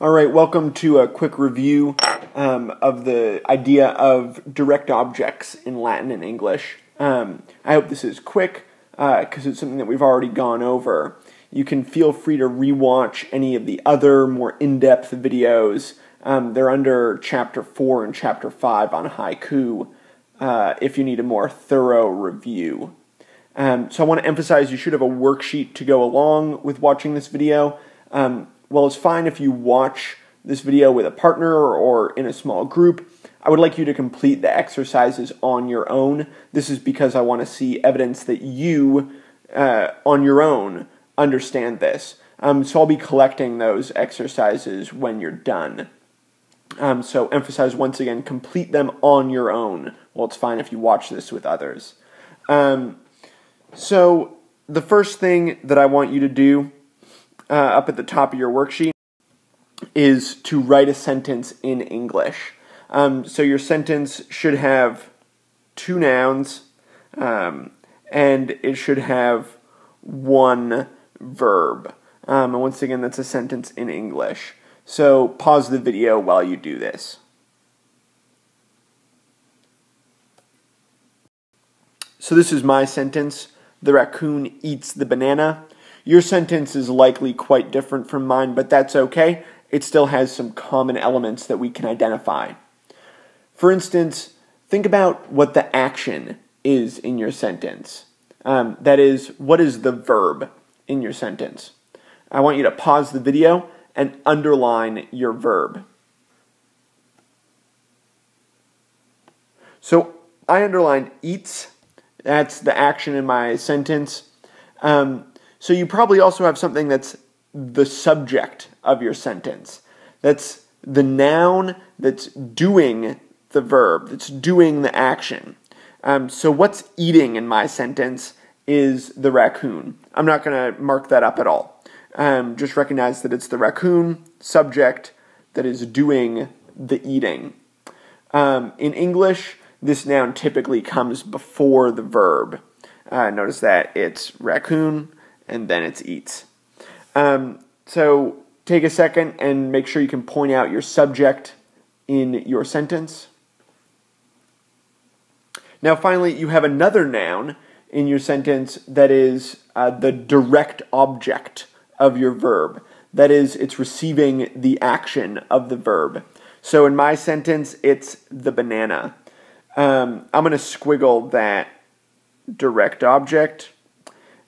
All right, welcome to a quick review of the idea of direct objects in Latin and English. I hope this is quick because it's something that we've already gone over. You can feel free to rewatch any of the other more in-depth videos. They're under Chapter 4 and Chapter 5 on haiku if you need a more thorough review. So I want to emphasize you should have a worksheet to go along with watching this video. Well, it's fine if you watch this video with a partner or in a small group. I would like you to complete the exercises on your own. This is because I want to see evidence that you, on your own, understand this. So I'll be collecting those exercises when you're done. So emphasize once again, complete them on your own. Well, it's fine if you watch this with others. So the first thing that I want you to do up at the top of your worksheet is to write a sentence in English. So your sentence should have two nouns and it should have one verb. And once again, that's a sentence in English. So pause the video while you do this. So this is my sentence. The raccoon eats the banana. Your sentence is likely quite different from mine, but that's okay. It still has some common elements that we can identify. For instance, think about what the action is in your sentence. That is, what is the verb in your sentence? I want you to pause the video and underline your verb. So I underlined eats. That's the action in my sentence. So you probably also have something that's the subject of your sentence. That's the noun that's doing the verb, that's doing the action. So what's eating in my sentence is the raccoon. I'm not going to mark that up at all. Just recognize that it's the raccoon subject that is doing the eating. In English, this noun typically comes before the verb. Notice that it's raccoon and then it's eats. So take a second and make sure you can point out your subject in your sentence. Now finally, you have another noun in your sentence that is the direct object of your verb. That is, it's receiving the action of the verb. So in my sentence, it's the banana. I'm going to squiggle that direct object.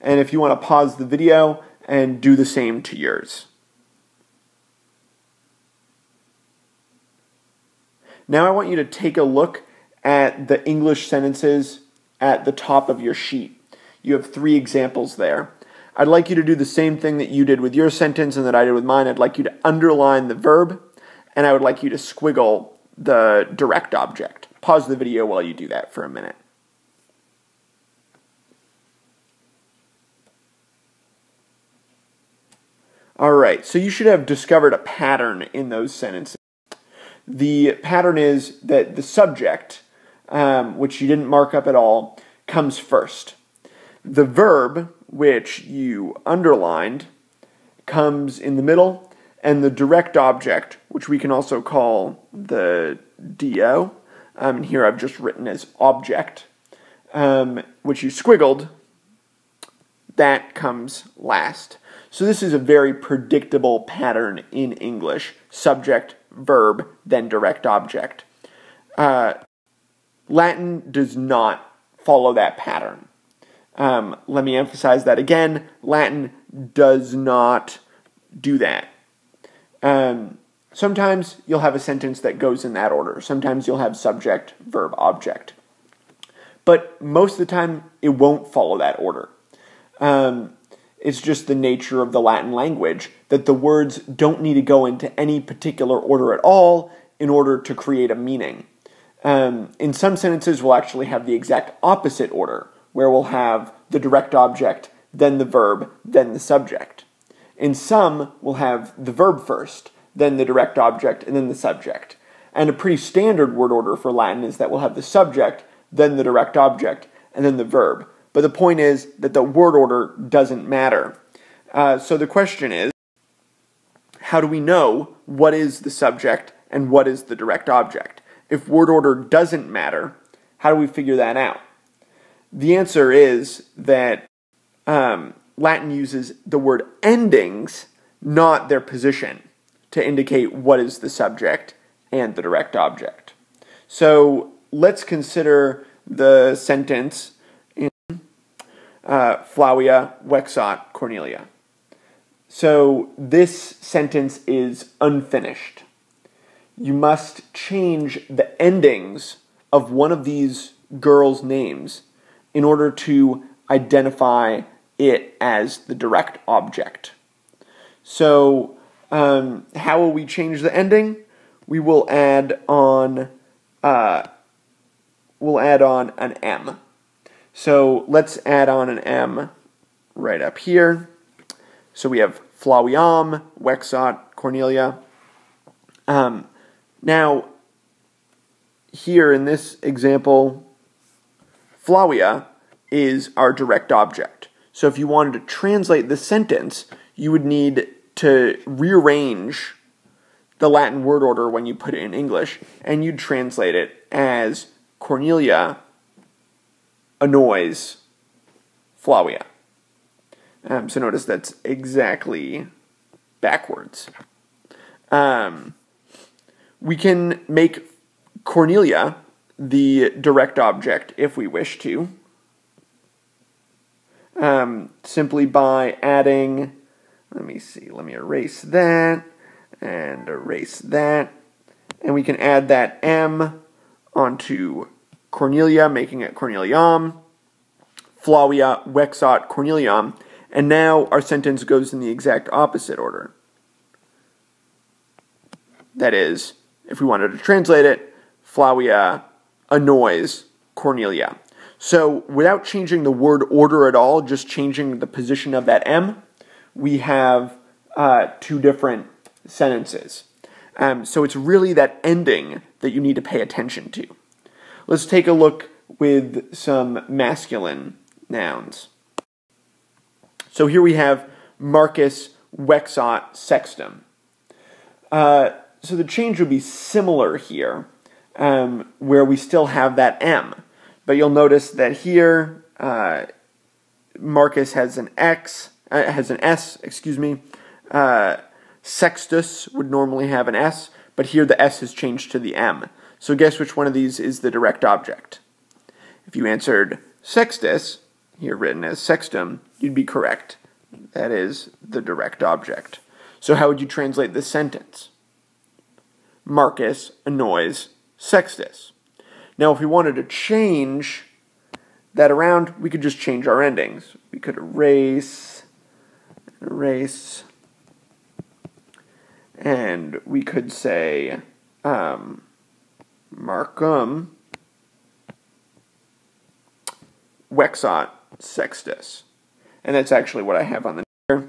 And if you want to pause the video and do the same to yours. Now I want you to take a look at the English sentences at the top of your sheet. You have 3 examples there. I'd like you to do the same thing that you did with your sentence and that I did with mine. I'd like you to underline the verb, and I would like you to squiggle the direct object. Pause the video while you do that for a minute. Alright, so you should have discovered a pattern in those sentences. The pattern is that the subject, which you didn't mark up at all, comes first. The verb, which you underlined, comes in the middle, and the direct object, which we can also call the DO, and here I've just written as object, which you squiggled, that comes last. So this is a very predictable pattern in English. Subject, verb, then direct object. Latin does not follow that pattern. Let me emphasize that again. Latin does not do that. Sometimes you'll have a sentence that goes in that order. Sometimes you'll have subject, verb, object. But most of the time, it won't follow that order. It's just the nature of the Latin language that the words don't need to go into any particular order at all in order to create a meaning. In some sentences, we'll actually have the exact opposite order, where we'll have the direct object, then the verb, then the subject. In some, we'll have the verb first, then the direct object, and then the subject. And a pretty standard word order for Latin is that we'll have the subject, then the direct object, and then the verb. But the point is that the word order doesn't matter. So the question is, how do we know what is the subject and what is the direct object. If word order doesn't matter, how do we figure that out? The answer is that Latin uses the word endings, not their position, to indicate what is the subject and the direct object. So let's consider the sentence in Flavia vexat Cornelia. So this sentence is unfinished. You must change the endings of one of these girls' names in order to identify it as the direct object. So how will we change the ending? We will add on an M. So let's add on an M right up here. So we have Flaviam vexat Cornelia. Now, here in this example, Flavia is our direct object. So if you wanted to translate the sentence, you would need to rearrange the Latin word order when you put it in English, and you'd translate it as Cornelia annoys Flavia. So notice that's exactly backwards. We can make Cornelia the direct object if we wish to, simply by adding, let me erase that, and erase that, and we can add that M onto Cornelia, making it Corneliam, Flavia vexat Corneliam, and now our sentence goes in the exact opposite order. That is, if we wanted to translate it, Flavia annoys Cornelia. So without changing the word order at all, just changing the position of that M, we have two different sentences. So it's really that ending that you need to pay attention to. Let's take a look with some masculine nouns. So here we have Marcus vexat Sextum. So the change would be similar here, where we still have that M. But you'll notice that here, Marcus has an S. Sextus would normally have an S, but here the S has changed to the M. So guess which one of these is the direct object? If you answered Sextus, here written as Sextum, you'd be correct. That is the direct object. So how would you translate this sentence? Marcus annoys Sextus. Now if we wanted to change that around, we could just change our endings. We could erase, and we could say Marcum vexat Sextus. And that's actually what I have on the here.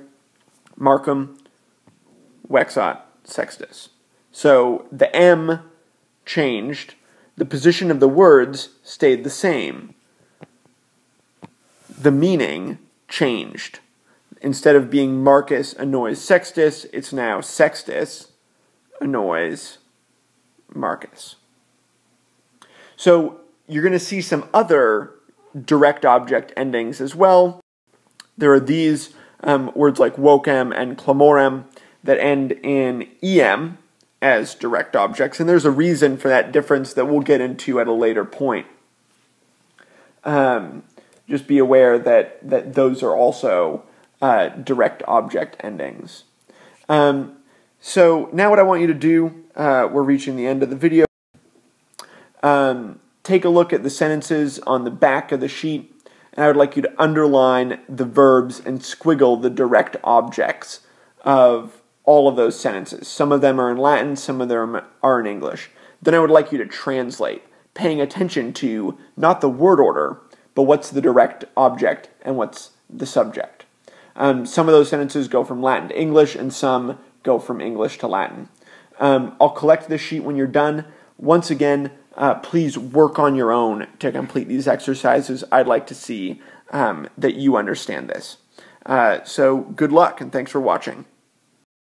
Marcum vexat Sextus. So the M changed. The position of the words stayed the same. The meaning changed. Instead of being Marcus annoys Sextus, it's now Sextus annoys Marcus. So you're going to see some other direct object endings as well. There are these words like vocem and clamorem that end in em as direct objects, and there's a reason for that difference that we'll get into at a later point. Just be aware that those are also direct object endings. So now what I want you to do, we're reaching the end of the video. Take a look at the sentences on the back of the sheet, and I would like you to underline the verbs and squiggle the direct objects of all of those sentences. Some of them are in Latin, some of them are in English. Then I would like you to translate, paying attention to not the word order, but what's the direct object and what's the subject. Some of those sentences go from Latin to English, and some go from English to Latin. I'll collect this sheet when you're done. Once again, please work on your own to complete these exercises. I'd like to see that you understand this. So good luck, and thanks for watching.